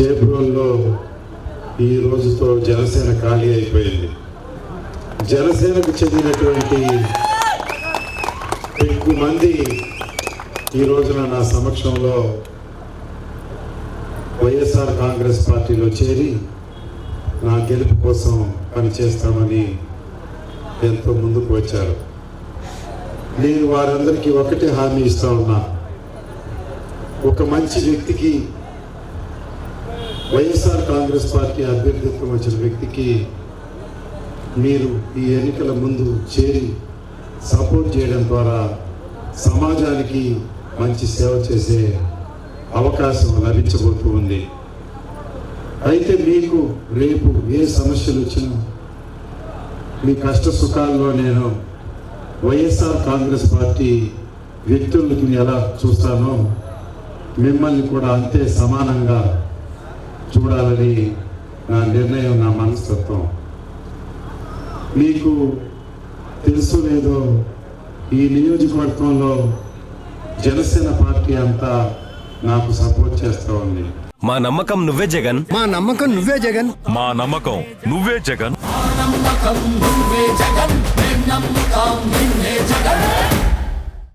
చేబ్రోల్లో ఈ రోజుతో జనసేన ఖాళీ అయిపోయింది. జనసేనకు చెందినటువంటి ఎక్కువ మంది ఈ రోజున నా సమక్షంలో వైఎస్ఆర్ కాంగ్రెస్ పార్టీలో చేరి నా గెలుపు కోసం పనిచేస్తామని ఎంతో ముందుకు వచ్చారు. నేను వారందరికీ ఒకటే హామీ ఇస్తా ఉన్నా, ఒక మంచి వ్యక్తికి, వైఎస్ఆర్ కాంగ్రెస్ పార్టీ అభ్యర్థిత్వం వచ్చిన వ్యక్తికి మీరు ఈ ఎన్నికల ముందు చేరి సపోర్ట్ చేయడం ద్వారా సమాజానికి మంచి సేవ చేసే అవకాశం లభించబోతూ ఉంది. అయితే మీకు రేపు ఏ సమస్యలు వచ్చినా మీ కష్ట సుఖాల్లో నేను వైఎస్ఆర్ కాంగ్రెస్ పార్టీ వ్యక్తులకు ఎలా చూస్తానో మిమ్మల్ని కూడా అంతే సమానంగా చూడాలని నా నిర్ణయం, నా మనస్తత్వం. మీకు తెలుసు లేదో, ఈ నియోజకవర్గంలో జనసేన పార్టీ అంతా నాకు సపోర్ట్ చేస్తూ ఉంది. మా నమ్మకం నువ్వే జగన్, మా నమ్మకం నువ్వే జగన్, మా నమ్మకం నువ్వే జగన్, నమ్మకం నువ్వే జగన్, నమ్మకం నిన్నే జగన్.